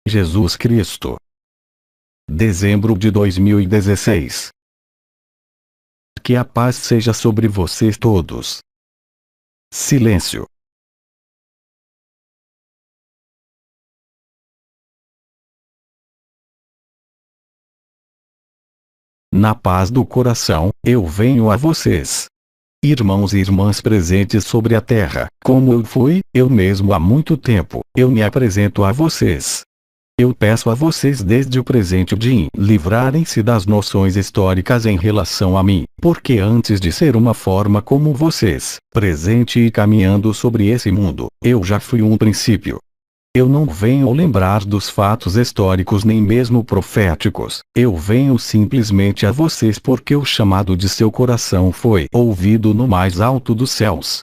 Jesus Cristo. Dezembro de 2016. Que a paz seja sobre vocês todos. Silêncio. Na paz do coração, eu venho a vocês. Irmãos e irmãs presentes sobre a terra, como eu fui, eu mesmo há muito tempo, eu me apresento a vocês. Eu peço a vocês desde o presente de livrarem-se das noções históricas em relação a mim, porque antes de ser uma forma como vocês, presente e caminhando sobre esse mundo, eu já fui um princípio. Eu não venho lembrar dos fatos históricos nem mesmo proféticos, eu venho simplesmente a vocês porque o chamado de seu coração foi ouvido no mais alto dos céus.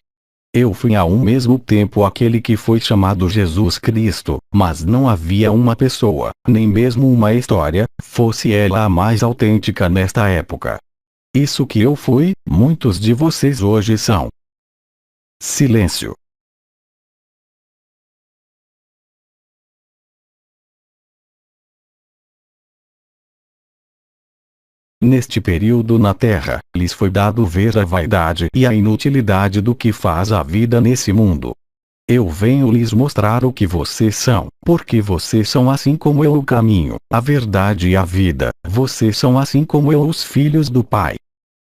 Eu fui ao mesmo tempo aquele que foi chamado Jesus Cristo, mas não havia uma pessoa, nem mesmo uma história, fosse ela a mais autêntica nesta época. Isso que eu fui, muitos de vocês hoje são. Silêncio. Neste período na Terra, lhes foi dado ver a vaidade e a inutilidade do que faz a vida nesse mundo. Eu venho lhes mostrar o que vocês são, porque vocês são assim como eu o caminho, a verdade e a vida, vocês são assim como eu os filhos do Pai.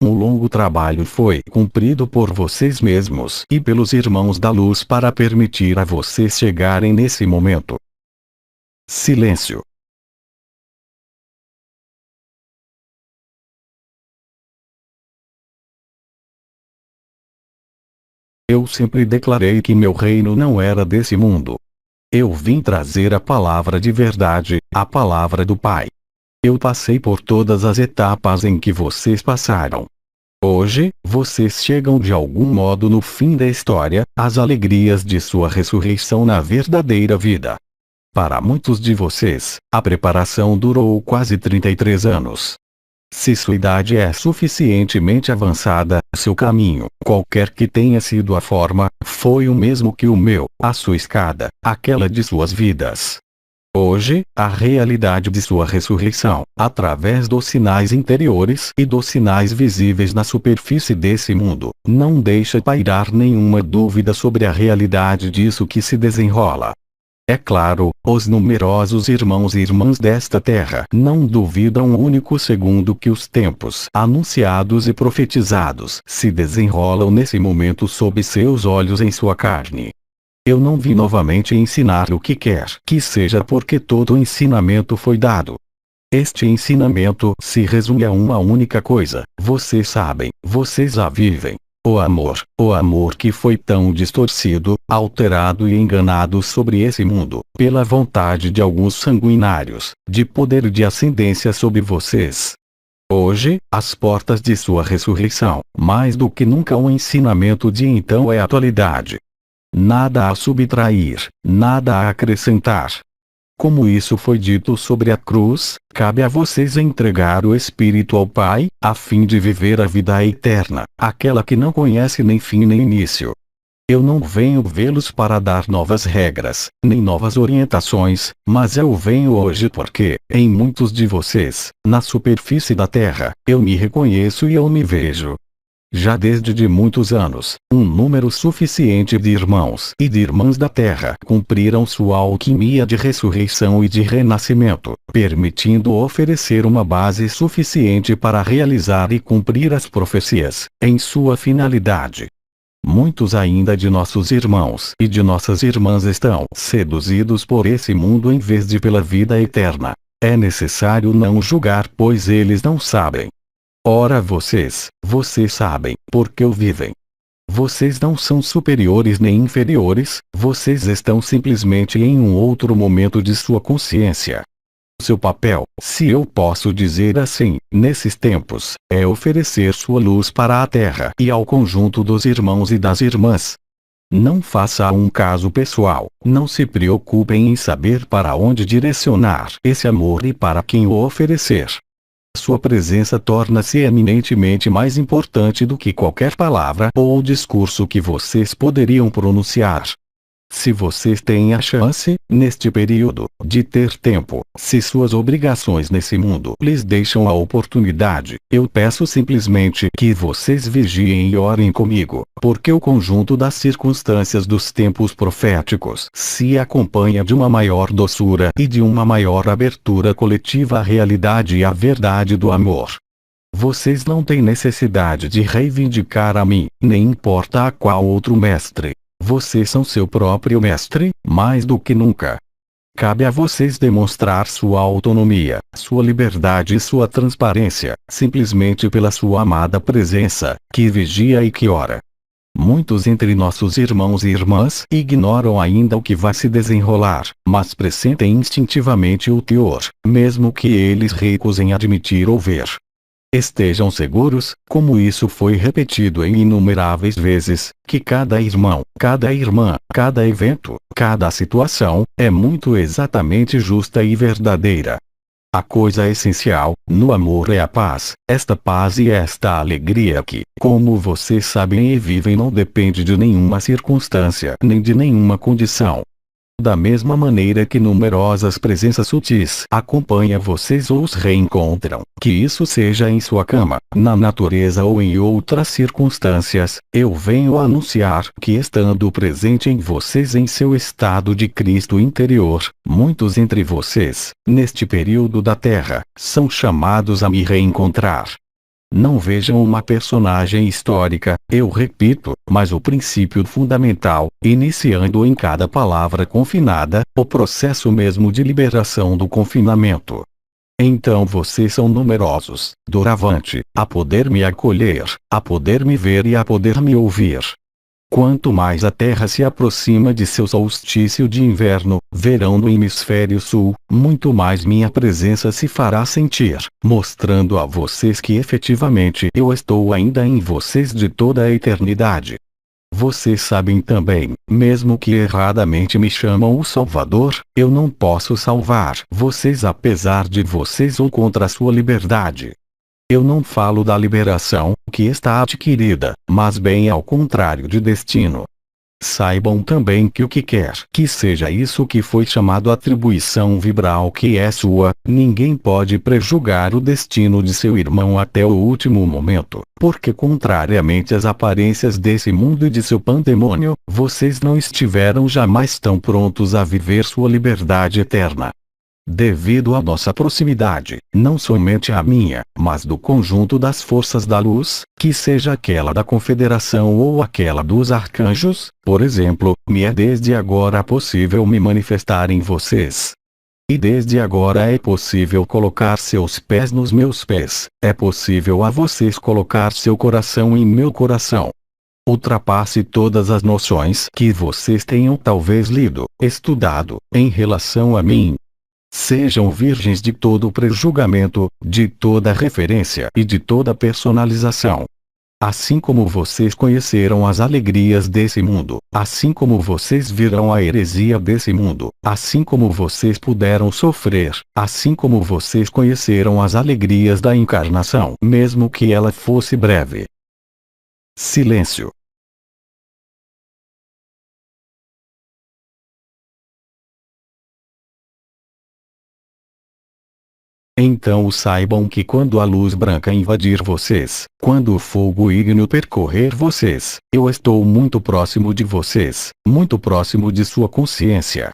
Um longo trabalho foi cumprido por vocês mesmos e pelos irmãos da luz para permitir a vocês chegarem nesse momento. Silêncio. Eu sempre declarei que meu reino não era desse mundo. Eu vim trazer a palavra de verdade, a palavra do Pai. Eu passei por todas as etapas em que vocês passaram. Hoje, vocês chegam de algum modo no fim da história, as alegrias de sua ressurreição na verdadeira vida. Para muitos de vocês, a preparação durou quase 33 anos. Se sua idade é suficientemente avançada, seu caminho, qualquer que tenha sido a forma, foi o mesmo que o meu, a sua escada, aquela de suas vidas. Hoje, a realidade de sua ressurreição, através dos sinais interiores e dos sinais visíveis na superfície desse mundo, não deixa pairar nenhuma dúvida sobre a realidade disso que se desenrola. É claro, os numerosos irmãos e irmãs desta terra não duvidam um único segundo que os tempos anunciados e profetizados se desenrolam nesse momento sob seus olhos em sua carne. Eu não vim novamente ensinar o que quer que seja porque todo o ensinamento foi dado. Este ensinamento se resume a uma única coisa, vocês sabem, vocês a vivem. O amor que foi tão distorcido, alterado e enganado sobre esse mundo, pela vontade de alguns sanguinários, de poder e de ascendência sobre vocês. Hoje, às portas de sua ressurreição, mais do que nunca o ensinamento de então é atualidade. Nada a subtrair, nada a acrescentar. Como isso foi dito sobre a cruz, cabe a vocês entregar o Espírito ao Pai, a fim de viver a vida eterna, aquela que não conhece nem fim nem início. Eu não venho vê-los para dar novas regras, nem novas orientações, mas eu venho hoje porque, em muitos de vocês, na superfície da Terra, eu me reconheço e eu me vejo. Já desde de muitos anos, um número suficiente de irmãos e de irmãs da Terra cumpriram sua alquimia de ressurreição e de renascimento, permitindo oferecer uma base suficiente para realizar e cumprir as profecias, em sua finalidade. Muitos ainda de nossos irmãos e de nossas irmãs estão seduzidos por esse mundo em vez de pela vida eterna. É necessário não julgar pois eles não sabem. Ora vocês sabem, porque o vivem. Vocês não são superiores nem inferiores, vocês estão simplesmente em um outro momento de sua consciência. Seu papel, se eu posso dizer assim, nesses tempos, é oferecer sua luz para a Terra e ao conjunto dos irmãos e das irmãs. Não faça um caso pessoal, não se preocupem em saber para onde direcionar esse amor e para quem o oferecer. Sua presença torna-se eminentemente mais importante do que qualquer palavra ou discurso que vocês poderiam pronunciar. Se vocês têm a chance, neste período, de ter tempo, se suas obrigações nesse mundo lhes deixam a oportunidade, eu peço simplesmente que vocês vigiem e orem comigo, porque o conjunto das circunstâncias dos tempos proféticos se acompanha de uma maior doçura e de uma maior abertura coletiva à realidade e à verdade do amor. Vocês não têm necessidade de reivindicar a mim, nem importa a qual outro mestre. Vocês são seu próprio mestre, mais do que nunca. Cabe a vocês demonstrar sua autonomia, sua liberdade e sua transparência, simplesmente pela sua amada presença, que vigia e que ora. Muitos entre nossos irmãos e irmãs ignoram ainda o que vai se desenrolar, mas pressentem instintivamente o teor, mesmo que eles recusem admitir ou ver. Estejam seguros, como isso foi repetido em inumeráveis vezes, que cada irmão, cada irmã, cada evento, cada situação, é muito exatamente justa e verdadeira. A coisa essencial, no amor é a paz, esta paz e esta alegria que, como vocês sabem e vivem, não depende de nenhuma circunstância nem de nenhuma condição. Da mesma maneira que numerosas presenças sutis acompanham vocês ou os reencontram, que isso seja em sua cama, na natureza ou em outras circunstâncias, eu venho anunciar que estando presente em vocês em seu estado de Cristo interior, muitos entre vocês, neste período da Terra, são chamados a me reencontrar. Não vejam uma personagem histórica, eu repito, mas o princípio fundamental, iniciando em cada palavra confinada, o processo mesmo de liberação do confinamento. Então vocês são numerosos, doravante, a poder me acolher, a poder me ver e a poder me ouvir. Quanto mais a Terra se aproxima de seu solstício de inverno, verão no hemisfério sul, muito mais minha presença se fará sentir, mostrando a vocês que efetivamente eu estou ainda em vocês de toda a eternidade. Vocês sabem também, mesmo que erradamente me chamam o Salvador, eu não posso salvar vocês apesar de vocês ou contra a sua liberdade. Eu não falo da liberação, que está adquirida, mas bem ao contrário de destino. Saibam também que o que quer que seja isso que foi chamado atribuição vibral que é sua, ninguém pode prejulgar o destino de seu irmão até o último momento, porque contrariamente às aparências desse mundo e de seu pandemônio, vocês não estiveram jamais tão prontos a viver sua liberdade eterna. Devido à nossa proximidade, não somente a minha, mas do conjunto das forças da luz, que seja aquela da confederação ou aquela dos arcanjos, por exemplo, me é desde agora possível me manifestar em vocês. E desde agora é possível colocar seus pés nos meus pés, é possível a vocês colocar seu coração em meu coração. Ultrapasse todas as noções que vocês tenham talvez lido, estudado, em relação a mim. Sejam virgens de todo prejulgamento, de toda referência e de toda personalização. Assim como vocês conheceram as alegrias desse mundo, assim como vocês viram a heresia desse mundo, assim como vocês puderam sofrer, assim como vocês conheceram as alegrias da encarnação, mesmo que ela fosse breve. Silêncio. Então saibam que quando a luz branca invadir vocês, quando o fogo ígneo percorrer vocês, eu estou muito próximo de vocês, muito próximo de sua consciência.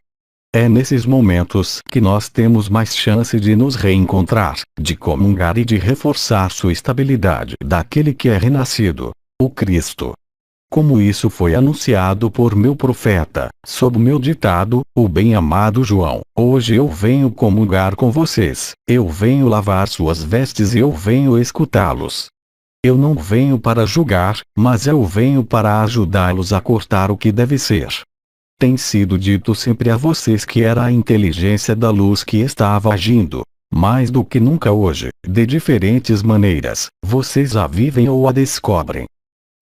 É nesses momentos que nós temos mais chance de nos reencontrar, de comungar e de reforçar sua estabilidade daquele que é renascido, o Cristo. Como isso foi anunciado por meu profeta, sob meu ditado, o bem-amado João, hoje eu venho comungar com vocês, eu venho lavar suas vestes e eu venho escutá-los. Eu não venho para julgar, mas eu venho para ajudá-los a cortar o que deve ser. Tem sido dito sempre a vocês que era a inteligência da luz que estava agindo. Mais do que nunca hoje, de diferentes maneiras, vocês a vivem ou a descobrem.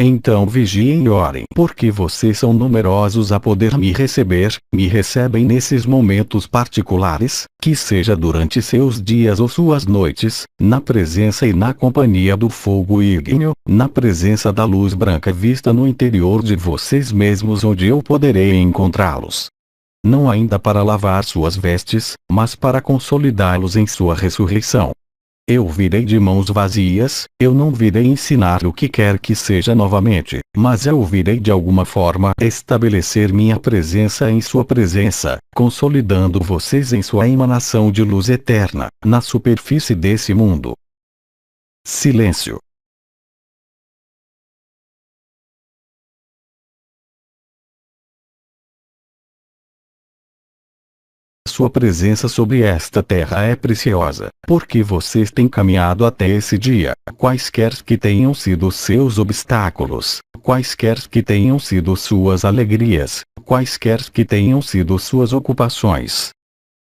Então vigiem e orem, porque vocês são numerosos a poder me receber, me recebem nesses momentos particulares, que seja durante seus dias ou suas noites, na presença e na companhia do fogo ígneo, na presença da luz branca vista no interior de vocês mesmos onde eu poderei encontrá-los. Não ainda para lavar suas vestes, mas para consolidá-los em sua ressurreição. Eu virei de mãos vazias, eu não virei ensinar o que quer que seja novamente, mas eu virei de alguma forma estabelecer minha presença em sua presença, consolidando vocês em sua emanação de luz eterna, na superfície desse mundo. Silêncio. Sua presença sobre esta terra é preciosa, porque vocês têm caminhado até esse dia, quaisquer que tenham sido seus obstáculos, quaisquer que tenham sido suas alegrias, quaisquer que tenham sido suas ocupações.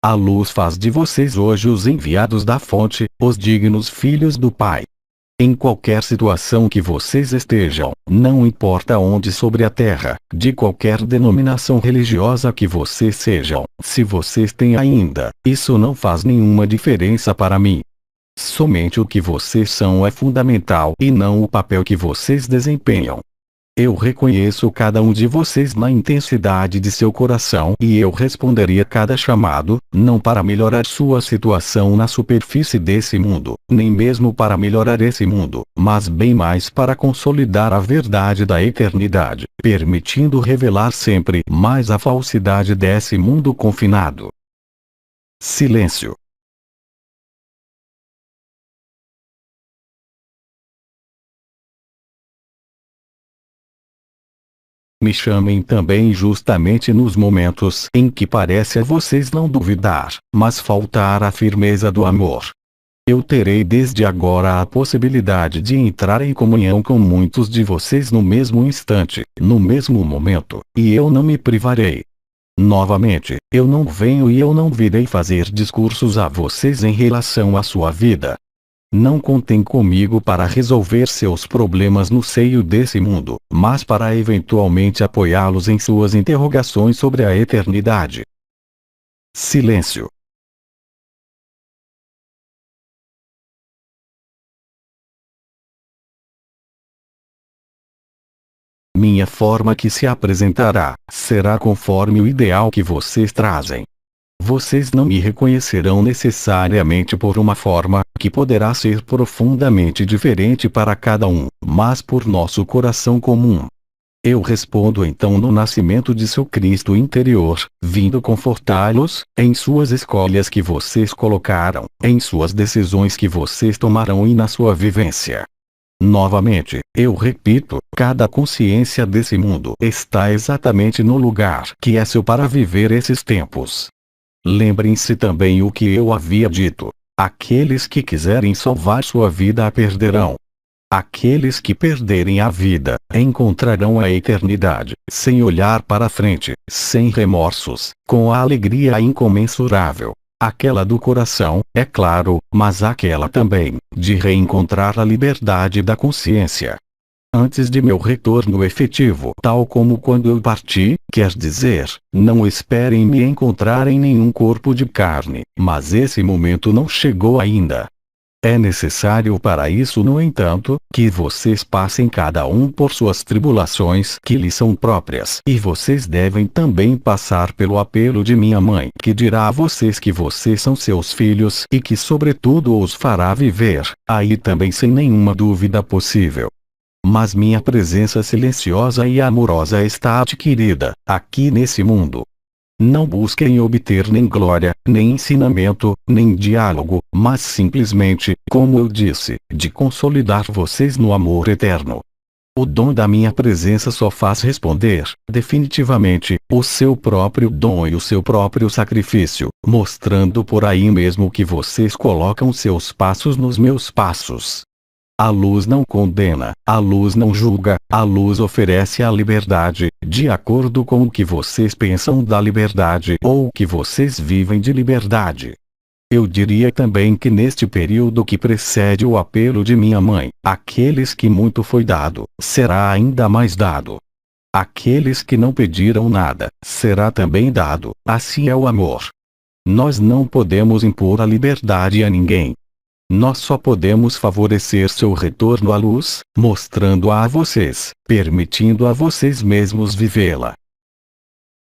A luz faz de vocês hoje os enviados da fonte, os dignos filhos do Pai. Em qualquer situação que vocês estejam, não importa onde sobre a terra, de qualquer denominação religiosa que vocês sejam, se vocês têm ainda, isso não faz nenhuma diferença para mim. Somente o que vocês são é fundamental e não o papel que vocês desempenham. Eu reconheço cada um de vocês na intensidade de seu coração e eu responderia cada chamado, não para melhorar sua situação na superfície desse mundo, nem mesmo para melhorar esse mundo, mas bem mais para consolidar a verdade da eternidade, permitindo revelar sempre mais a falsidade desse mundo confinado. Silêncio. Me chamem também justamente nos momentos em que parece a vocês não duvidar, mas faltar a firmeza do amor. Eu terei desde agora a possibilidade de entrar em comunhão com muitos de vocês no mesmo instante, no mesmo momento, e eu não me privarei. Novamente, eu não venho e eu não virei fazer discursos a vocês em relação à sua vida. Não contem comigo para resolver seus problemas no seio desse mundo, mas para eventualmente apoiá-los em suas interrogações sobre a eternidade. Silêncio. Minha forma que se apresentará, será conforme o ideal que vocês trazem. Vocês não me reconhecerão necessariamente por uma forma, que poderá ser profundamente diferente para cada um, mas por nosso coração comum. Eu respondo então no nascimento de seu Cristo interior, vindo confortá-los, em suas escolhas que vocês colocaram, em suas decisões que vocês tomarão e na sua vivência. Novamente, eu repito, cada consciência desse mundo está exatamente no lugar que é seu para viver esses tempos. Lembrem-se também o que eu havia dito. Aqueles que quiserem salvar sua vida a perderão. Aqueles que perderem a vida, encontrarão a eternidade, sem olhar para frente, sem remorsos, com a alegria incomensurável. Aquela do coração, é claro, mas aquela também, de reencontrar a liberdade da consciência. Antes de meu retorno efetivo, tal como quando eu parti, quer dizer, não esperem me encontrar em nenhum corpo de carne, mas esse momento não chegou ainda. É necessário para isso, no entanto, que vocês passem cada um por suas tribulações que lhes são próprias, e vocês devem também passar pelo apelo de minha mãe, que dirá a vocês que vocês são seus filhos e que sobretudo os fará viver, aí também sem nenhuma dúvida possível. Mas minha presença silenciosa e amorosa está adquirida, aqui nesse mundo. Não busquem obter nem glória, nem ensinamento, nem diálogo, mas simplesmente, como eu disse, de consolidar vocês no amor eterno. O dom da minha presença só faz responder, definitivamente, o seu próprio dom e o seu próprio sacrifício, mostrando por aí mesmo que vocês colocam seus passos nos meus passos. A luz não condena, a luz não julga, a luz oferece a liberdade, de acordo com o que vocês pensam da liberdade ou o que vocês vivem de liberdade. Eu diria também que neste período que precede o apelo de minha mãe, aqueles que muito foi dado, será ainda mais dado. Aqueles que não pediram nada, será também dado, assim é o amor. Nós não podemos impor a liberdade a ninguém. Nós só podemos favorecer seu retorno à luz, mostrando-a a vocês, permitindo a vocês mesmos vivê-la.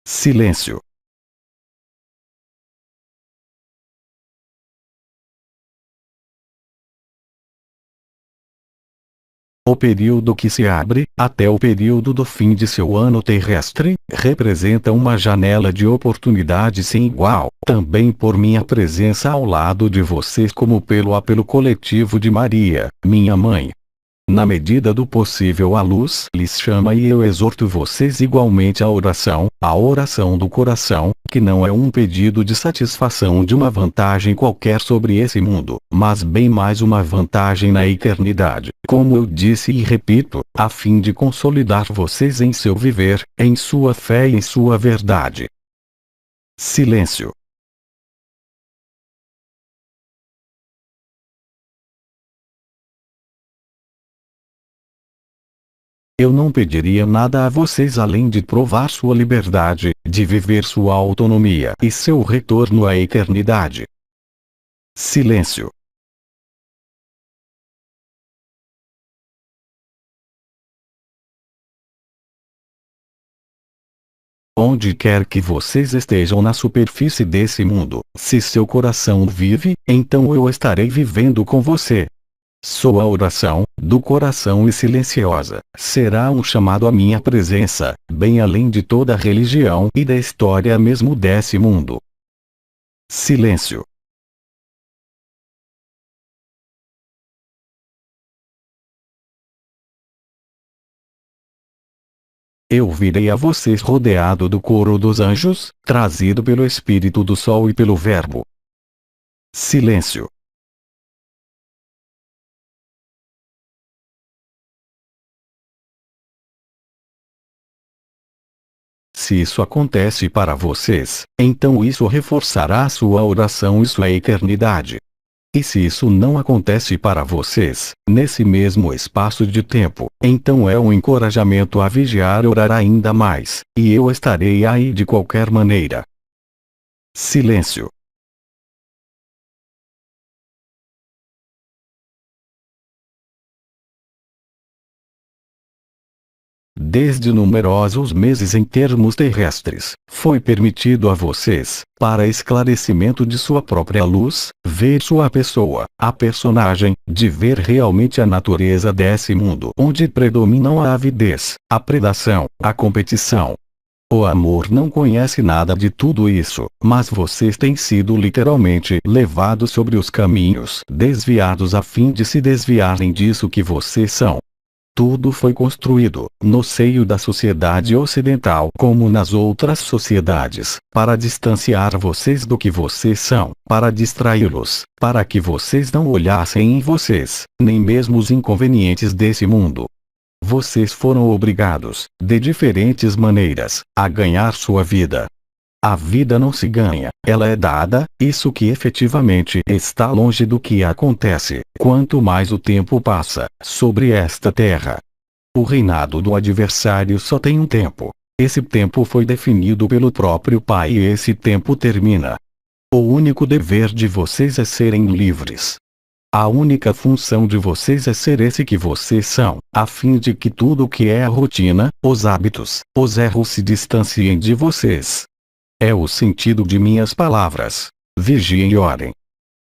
Silêncio. O período que se abre, até o período do fim de seu ano terrestre, representa uma janela de oportunidade sem igual, também por minha presença ao lado de vocês como pelo apelo coletivo de Maria, minha mãe. Na medida do possível a luz lhes chama e eu exorto vocês igualmente à oração, a oração do coração, que não é um pedido de satisfação de uma vantagem qualquer sobre esse mundo, mas bem mais uma vantagem na eternidade, como eu disse e repito, a fim de consolidar vocês em seu viver, em sua fé e em sua verdade. Silêncio. Eu não pediria nada a vocês além de provar sua liberdade, de viver sua autonomia e seu retorno à eternidade. Silêncio. Onde quer que vocês estejam na superfície desse mundo, se seu coração vive, então eu estarei vivendo com você. Sua oração, do coração e silenciosa, será um chamado à minha presença, bem além de toda a religião e da história mesmo desse mundo. Silêncio. Eu virei a vocês rodeado do coro dos anjos, trazido pelo Espírito do Sol e pelo Verbo. Silêncio. Se isso acontece para vocês, então isso reforçará sua oração e sua eternidade. E se isso não acontece para vocês, nesse mesmo espaço de tempo, então é um encorajamento a vigiar e orar ainda mais, e eu estarei aí de qualquer maneira. Silêncio. Desde numerosos meses em termos terrestres, foi permitido a vocês, para esclarecimento de sua própria luz, ver sua pessoa, a personagem, de ver realmente a natureza desse mundo onde predominam a avidez, a predação, a competição. O amor não conhece nada de tudo isso, mas vocês têm sido literalmente levados sobre os caminhos desviados a fim de se desviarem disso que vocês são. Tudo foi construído, no seio da sociedade ocidental como nas outras sociedades, para distanciar vocês do que vocês são, para distraí-los, para que vocês não olhassem em vocês, nem mesmo os inconvenientes desse mundo. Vocês foram obrigados, de diferentes maneiras, a ganhar sua vida. A vida não se ganha, ela é dada, isso que efetivamente está longe do que acontece, quanto mais o tempo passa, sobre esta terra. O reinado do adversário só tem um tempo. Esse tempo foi definido pelo próprio Pai e esse tempo termina. O único dever de vocês é serem livres. A única função de vocês é ser esse que vocês são, a fim de que tudo o que é a rotina, os hábitos, os erros se distanciem de vocês. É o sentido de minhas palavras. Vigiem e orem.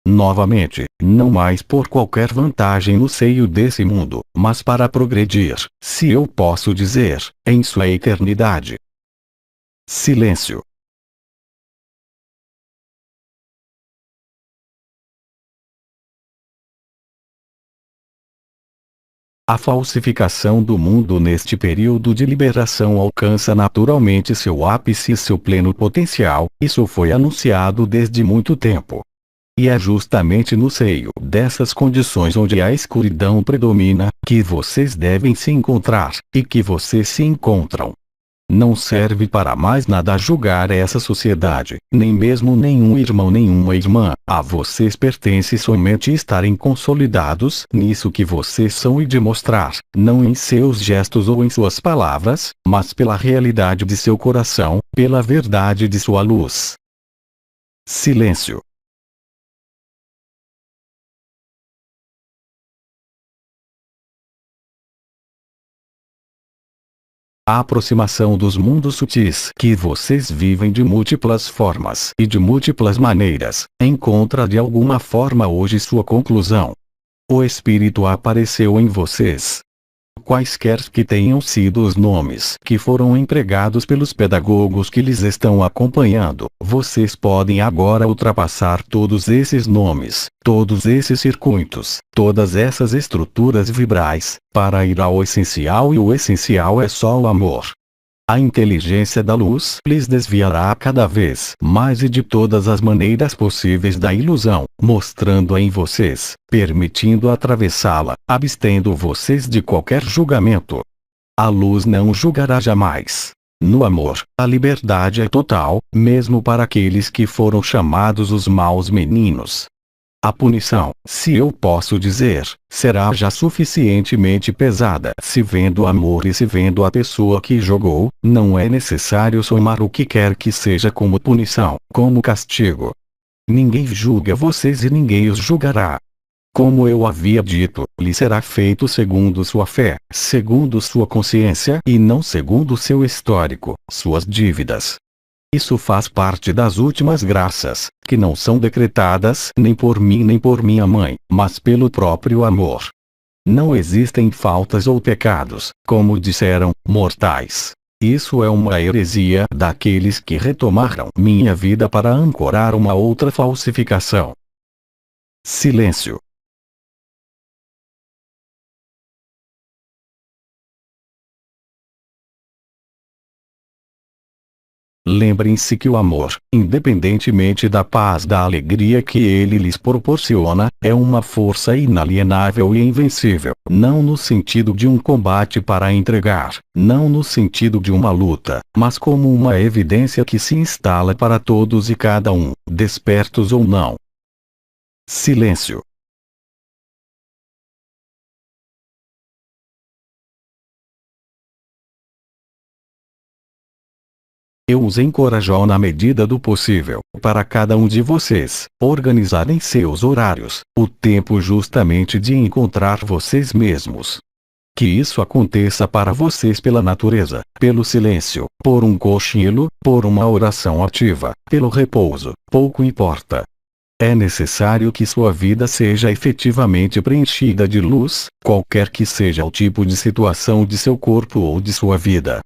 Novamente, não mais por qualquer vantagem no seio desse mundo, mas para progredir, se eu posso dizer, em sua eternidade. Silêncio. A falsificação do mundo neste período de liberação alcança naturalmente seu ápice e seu pleno potencial, isso foi anunciado desde muito tempo. E é justamente no seio dessas condições onde a escuridão predomina, que vocês devem se encontrar, e que vocês se encontram. Não serve para mais nada julgar essa sociedade, nem mesmo nenhum irmão nenhuma irmã. A vocês pertence somente estarem consolidados nisso que vocês são e de mostrar, não em seus gestos ou em suas palavras, mas pela realidade de seu coração, pela verdade de sua luz. Silêncio. A aproximação dos mundos sutis que vocês vivem de múltiplas formas e de múltiplas maneiras, encontra de alguma forma hoje sua conclusão. O Espírito apareceu em vocês. Quaisquer que tenham sido os nomes que foram empregados pelos pedagogos que lhes estão acompanhando, vocês podem agora ultrapassar todos esses nomes, todos esses circuitos, todas essas estruturas vibrais, para ir ao essencial, e o essencial é só o amor. A inteligência da luz lhes desviará cada vez mais e de todas as maneiras possíveis da ilusão, mostrando-a em vocês, permitindo atravessá-la, abstendo vocês de qualquer julgamento. A luz não julgará jamais. No amor, a liberdade é total, mesmo para aqueles que foram chamados os maus meninos. A punição, se eu posso dizer, será já suficientemente pesada se vendo o amor e se vendo a pessoa que jogou. Não é necessário somar o que quer que seja como punição, como castigo. Ninguém julga vocês e ninguém os julgará. Como eu havia dito, lhe será feito segundo sua fé, segundo sua consciência e não segundo seu histórico, suas dívidas. Isso faz parte das últimas graças, que não são decretadas nem por mim nem por minha mãe, mas pelo próprio amor. Não existem faltas ou pecados, como disseram, mortais. Isso é uma heresia daqueles que retomaram minha vida para ancorar uma outra falsificação. Silêncio. Lembrem-se que o amor, independentemente da paz, da alegria que ele lhes proporciona, é uma força inalienável e invencível, não no sentido de um combate para entregar, não no sentido de uma luta, mas como uma evidência que se instala para todos e cada um, despertos ou não. Silêncio. Eu os encorajo na medida do possível, para cada um de vocês, organizarem seus horários, o tempo justamente de encontrar vocês mesmos. Que isso aconteça para vocês pela natureza, pelo silêncio, por um cochilo, por uma oração ativa, pelo repouso, pouco importa. É necessário que sua vida seja efetivamente preenchida de luz, qualquer que seja o tipo de situação de seu corpo ou de sua vida.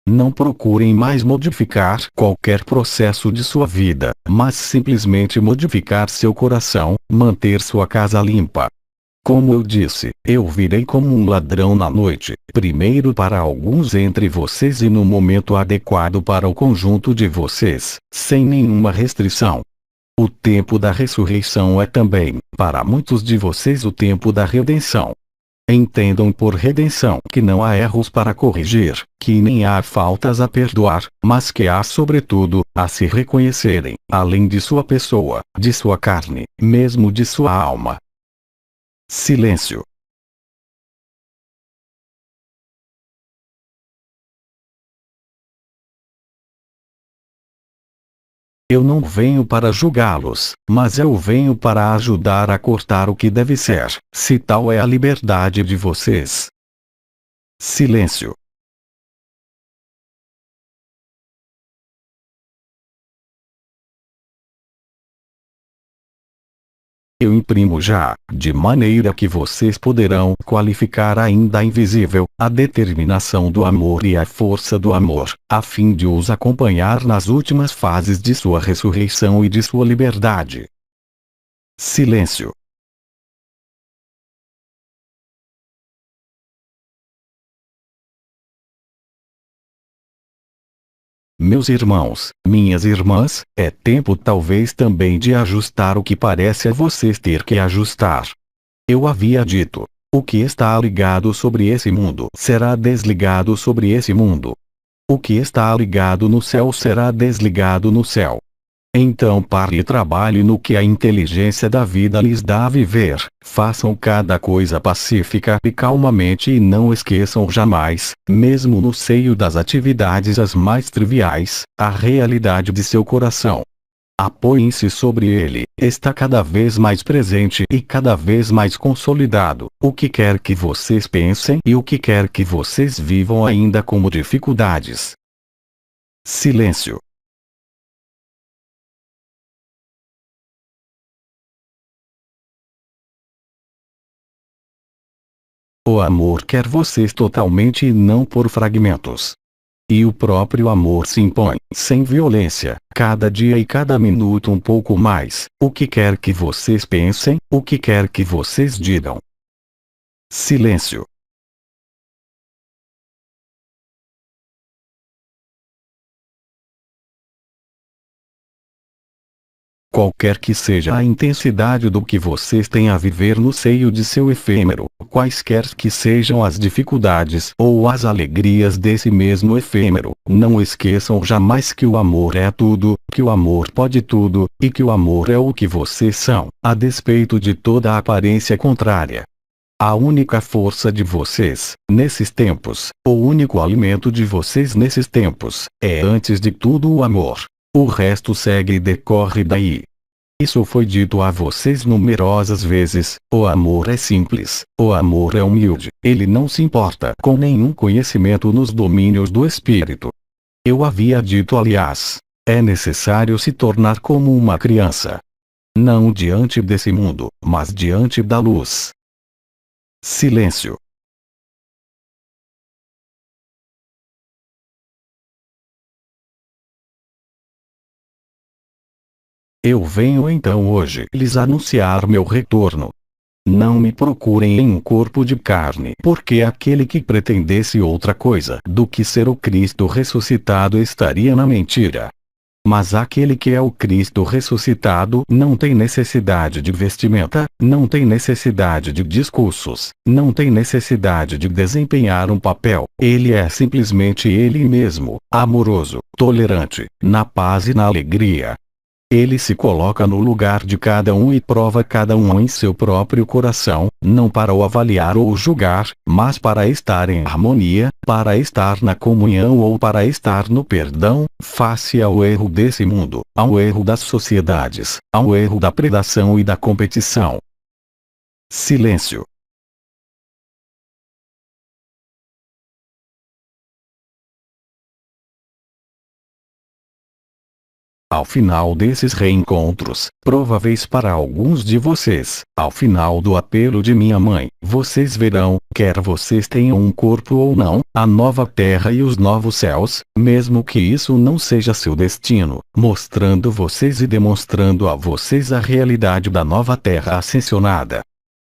Não procurem mais modificar qualquer processo de sua vida, mas simplesmente modificar seu coração, manter sua casa limpa. Como eu disse, eu virei como um ladrão na noite, primeiro para alguns entre vocês e no momento adequado para o conjunto de vocês, sem nenhuma restrição. O tempo da ressurreição é também, para muitos de vocês, o tempo da redenção. Entendam por redenção que não há erros para corrigir, que nem há faltas a perdoar, mas que há sobretudo, a se reconhecerem, além de sua pessoa, de sua carne, mesmo de sua alma. Silêncio. Eu não venho para julgá-los, mas eu venho para ajudar a cortar o que deve ser, se tal é a liberdade de vocês. Silêncio. Eu imprimo já, de maneira que vocês poderão qualificar ainda a invisível, a determinação do amor e a força do amor, a fim de os acompanhar nas últimas fases de sua ressurreição e de sua liberdade. Silêncio. Meus irmãos, minhas irmãs, é tempo talvez também de ajustar o que parece a vocês ter que ajustar. Eu havia dito, o que está ligado sobre esse mundo será desligado sobre esse mundo. O que está ligado no céu será desligado no céu. Então pare e trabalhe no que a inteligência da vida lhes dá a viver. Façam cada coisa pacífica e calmamente e não esqueçam jamais, mesmo no seio das atividades as mais triviais, a realidade de seu coração. Apoiem-se sobre ele, está cada vez mais presente e cada vez mais consolidado, o que quer que vocês pensem e o que quer que vocês vivam ainda como dificuldades. Silêncio. O amor quer vocês totalmente e não por fragmentos. E o próprio amor se impõe, sem violência, cada dia e cada minuto um pouco mais, o que quer que vocês pensem, o que quer que vocês digam. Silêncio. Qualquer que seja a intensidade do que vocês têm a viver no seio de seu efêmero, quaisquer que sejam as dificuldades ou as alegrias desse mesmo efêmero, não esqueçam jamais que o amor é tudo, que o amor pode tudo, e que o amor é o que vocês são, a despeito de toda a aparência contrária. A única força de vocês, nesses tempos, o único alimento de vocês nesses tempos, é antes de tudo o amor. O resto segue e decorre daí. Isso foi dito a vocês numerosas vezes, o amor é simples, o amor é humilde, ele não se importa com nenhum conhecimento nos domínios do espírito. Eu havia dito aliás, é necessário se tornar como uma criança. Não diante desse mundo, mas diante da luz. Silêncio. Eu venho então hoje lhes anunciar meu retorno. Não me procurem em um corpo de carne, porque aquele que pretendesse outra coisa do que ser o Cristo ressuscitado estaria na mentira. Mas aquele que é o Cristo ressuscitado não tem necessidade de vestimenta, não tem necessidade de discursos, não tem necessidade de desempenhar um papel, ele é simplesmente ele mesmo, amoroso, tolerante, na paz e na alegria. Ele se coloca no lugar de cada um e prova cada um em seu próprio coração, não para o avaliar ou julgar, mas para estar em harmonia, para estar na comunhão ou para estar no perdão, face ao erro desse mundo, ao erro das sociedades, ao erro da predação e da competição. Silêncio. Ao final desses reencontros, prováveis para alguns de vocês, ao final do apelo de minha mãe, vocês verão, quer vocês tenham um corpo ou não, a nova terra e os novos céus, mesmo que isso não seja seu destino, mostrando vocês e demonstrando a vocês a realidade da nova terra ascensionada.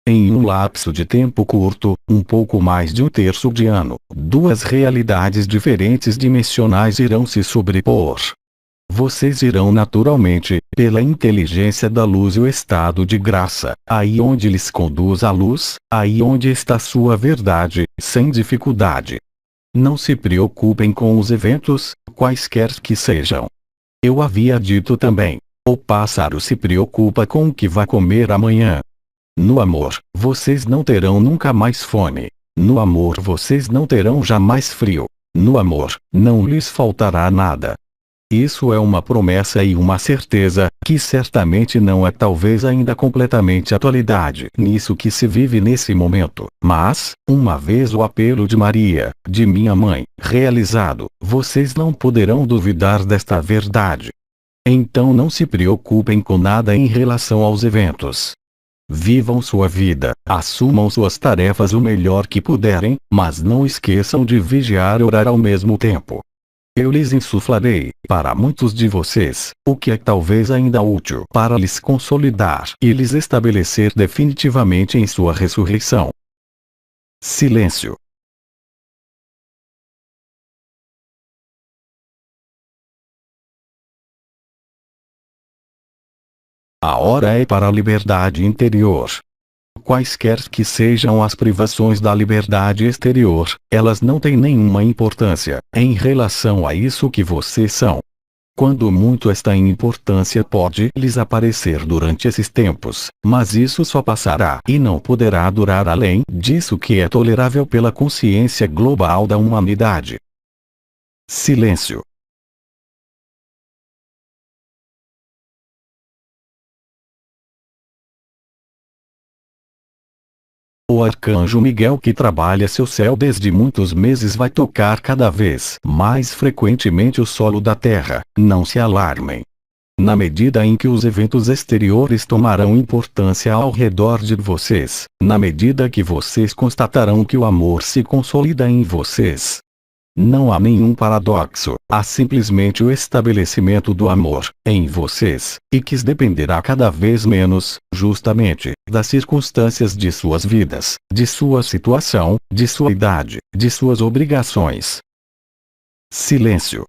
Em um lapso de tempo curto, um pouco mais de um terço de ano, duas realidades diferentes dimensionais irão se sobrepor. Vocês irão naturalmente, pela inteligência da luz e o estado de graça, aí onde lhes conduz a luz, aí onde está sua verdade, sem dificuldade. Não se preocupem com os eventos, quaisquer que sejam. Eu havia dito também, o pássaro se preocupa com o que vai comer amanhã. No amor, vocês não terão nunca mais fome. No amor vocês não terão jamais frio. No amor, não lhes faltará nada. Isso é uma promessa e uma certeza, que certamente não é talvez ainda completamente atualidade nisso que se vive nesse momento, mas, uma vez o apelo de Maria, de minha mãe, realizado, vocês não poderão duvidar desta verdade. Então não se preocupem com nada em relação aos eventos. Vivam sua vida, assumam suas tarefas o melhor que puderem, mas não esqueçam de vigiar e orar ao mesmo tempo. Eu lhes insuflarei, para muitos de vocês, o que é talvez ainda útil para lhes consolidar e lhes estabelecer definitivamente em sua ressurreição. Silêncio. A hora é para a liberdade interior. Quaisquer que sejam as privações da liberdade exterior, elas não têm nenhuma importância em relação a isso que vocês são. Quando muito está em importância pode lhes aparecer durante esses tempos, mas isso só passará e não poderá durar além disso que é tolerável pela consciência global da humanidade. Silêncio. O arcanjo Miguel, que trabalha seu céu desde muitos meses, vai tocar cada vez mais frequentemente o solo da Terra. Não se alarmem. Na medida em que os eventos exteriores tomarão importância ao redor de vocês, na medida que vocês constatarão que o amor se consolida em vocês. Não há nenhum paradoxo, há simplesmente o estabelecimento do amor em vocês, e que dependerá cada vez menos, justamente, das circunstâncias de suas vidas, de sua situação, de sua idade, de suas obrigações. Silêncio.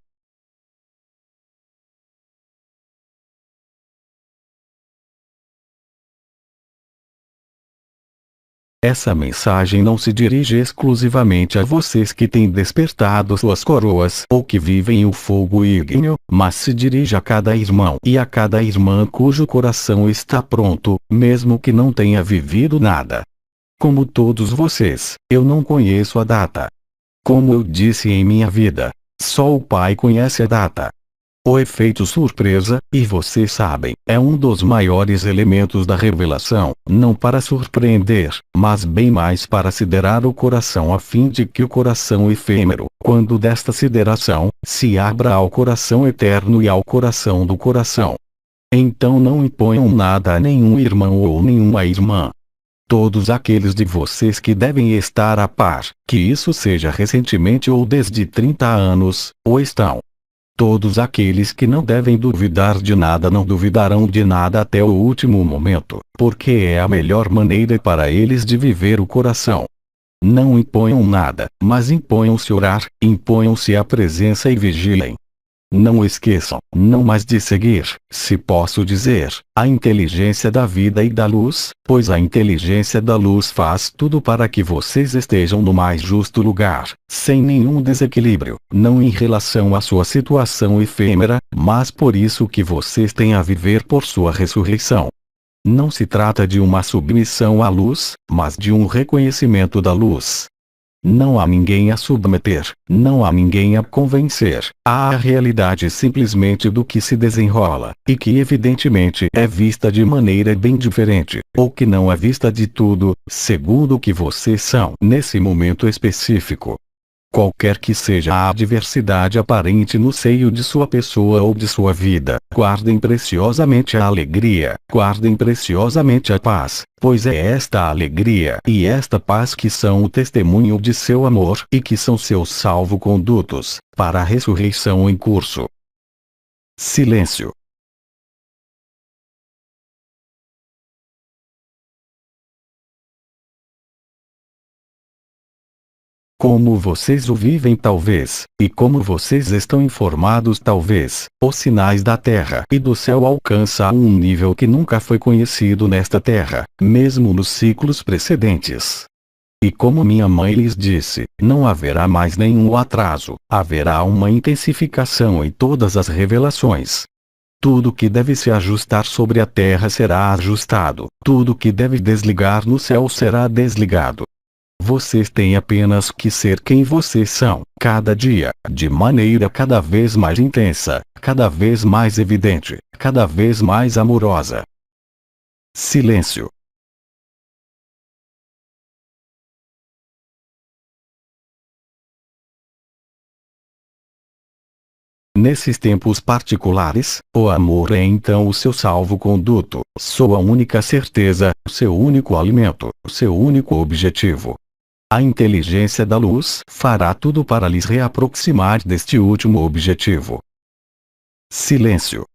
Essa mensagem não se dirige exclusivamente a vocês que têm despertado suas coroas ou que vivem o fogo ígneo, mas se dirige a cada irmão e a cada irmã cujo coração está pronto, mesmo que não tenha vivido nada. Como todos vocês, eu não conheço a data. Como eu disse em minha vida, só o Pai conhece a data. O efeito surpresa, e vocês sabem, é um dos maiores elementos da revelação, não para surpreender, mas bem mais para siderar o coração a fim de que o coração efêmero, quando desta sideração, se abra ao coração eterno e ao coração do coração. Então não imponham nada a nenhum irmão ou nenhuma irmã. Todos aqueles de vocês que devem estar a par, que isso seja recentemente ou desde 30 anos, ou estão. Todos aqueles que não devem duvidar de nada não duvidarão de nada até o último momento, porque é a melhor maneira para eles de viver o coração. Não imponham nada, mas imponham-se orar, imponham-se a presença e vigilem. Não esqueçam, não mais de seguir, se posso dizer, a inteligência da vida e da luz, pois a inteligência da luz faz tudo para que vocês estejam no mais justo lugar, sem nenhum desequilíbrio, não em relação à sua situação efêmera, mas por isso que vocês têm a viver por sua ressurreição. Não se trata de uma submissão à luz, mas de um reconhecimento da luz. Não há ninguém a submeter, não há ninguém a convencer, há a realidade simplesmente do que se desenrola, e que evidentemente é vista de maneira bem diferente, ou que não é vista de tudo, segundo o que vocês são nesse momento específico. Qualquer que seja a adversidade aparente no seio de sua pessoa ou de sua vida, guardem preciosamente a alegria, guardem preciosamente a paz, pois é esta alegria e esta paz que são o testemunho de seu amor e que são seus salvo-condutos para a ressurreição em curso. Silêncio. Como vocês o vivem talvez, e como vocês estão informados talvez, os sinais da terra e do céu alcançam um nível que nunca foi conhecido nesta terra, mesmo nos ciclos precedentes. E como minha mãe lhes disse, não haverá mais nenhum atraso, haverá uma intensificação em todas as revelações. Tudo que deve se ajustar sobre a terra será ajustado, tudo que deve desligar no céu será desligado. Vocês têm apenas que ser quem vocês são, cada dia, de maneira cada vez mais intensa, cada vez mais evidente, cada vez mais amorosa. Silêncio. Nesses tempos particulares, o amor é então o seu salvo-conduto, sua única certeza, seu único alimento, seu único objetivo. A inteligência da luz fará tudo para lhes reaproximar deste último objetivo. Silêncio.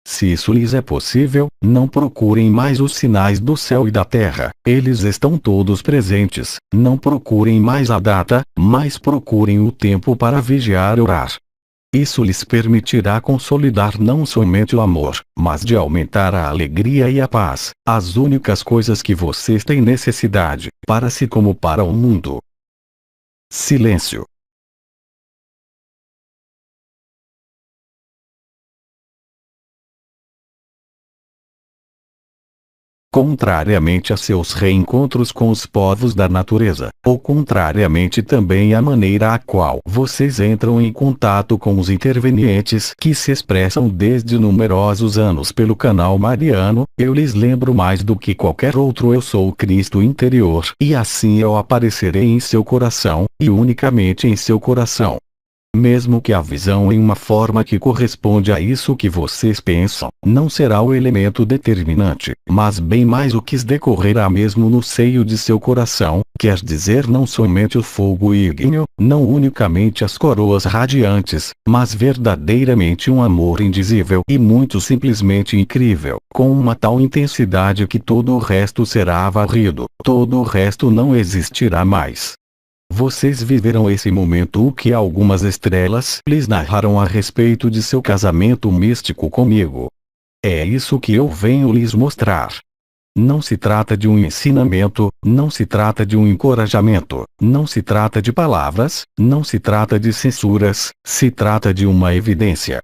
Se isso lhes é possível, não procurem mais os sinais do céu e da terra, eles estão todos presentes. Não procurem mais a data, mas procurem o tempo para vigiar e orar. Isso lhes permitirá consolidar não somente o amor, mas de aumentar a alegria e a paz, as únicas coisas que vocês têm necessidade, para si como para o mundo. Silêncio. Contrariamente a seus reencontros com os povos da natureza, ou contrariamente também à maneira a qual vocês entram em contato com os intervenientes que se expressam desde numerosos anos pelo canal mariano, eu lhes lembro mais do que qualquer outro: eu sou o Cristo interior, e assim eu aparecerei em seu coração, e unicamente em seu coração. Mesmo que a visão em uma forma que corresponde a isso que vocês pensam, não será o elemento determinante, mas bem mais o que decorrerá mesmo no seio de seu coração, quer dizer não somente o fogo ígneo, não unicamente as coroas radiantes, mas verdadeiramente um amor indizível e muito simplesmente incrível, com uma tal intensidade que todo o resto será varrido, todo o resto não existirá mais. Vocês viverão esse momento o que algumas estrelas lhes narraram a respeito de seu casamento místico comigo. É isso que eu venho lhes mostrar. Não se trata de um ensinamento, não se trata de um encorajamento, não se trata de palavras, não se trata de censuras, se trata de uma evidência.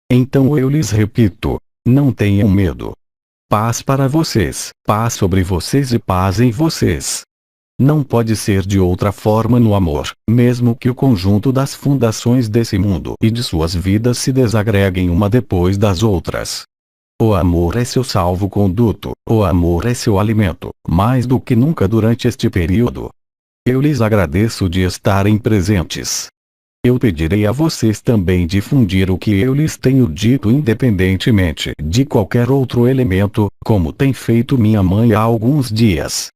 Então eu lhes repito: não tenham medo. Paz para vocês, paz sobre vocês e paz em vocês. Não pode ser de outra forma no amor, mesmo que o conjunto das fundações desse mundo e de suas vidas se desagreguem uma depois das outras. O amor é seu salvo-conduto, o amor é seu alimento, mais do que nunca durante este período. Eu lhes agradeço de estarem presentes. Eu pedirei a vocês também difundir o que eu lhes tenho dito independentemente de qualquer outro elemento, como tem feito minha mãe há alguns dias.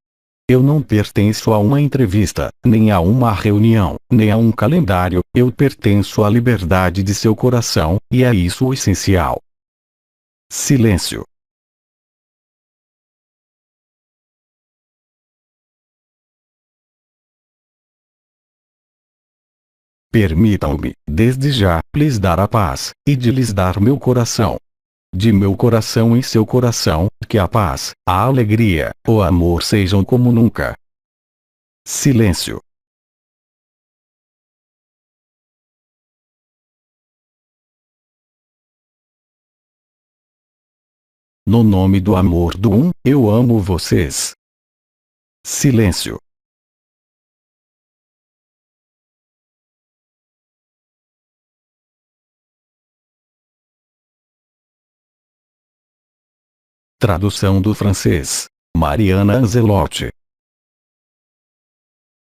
Eu não pertenço a uma entrevista, nem a uma reunião, nem a um calendário, eu pertenço à liberdade de seu coração, e é isso o essencial. Silêncio. Permitam-me, desde já, lhes dar a paz, e de lhes dar meu coração. De meu coração em seu coração, que a paz, a alegria, o amor sejam como nunca. Silêncio. No nome do amor do um, eu amo vocês. Silêncio. Tradução do francês. Mariana Angelotti.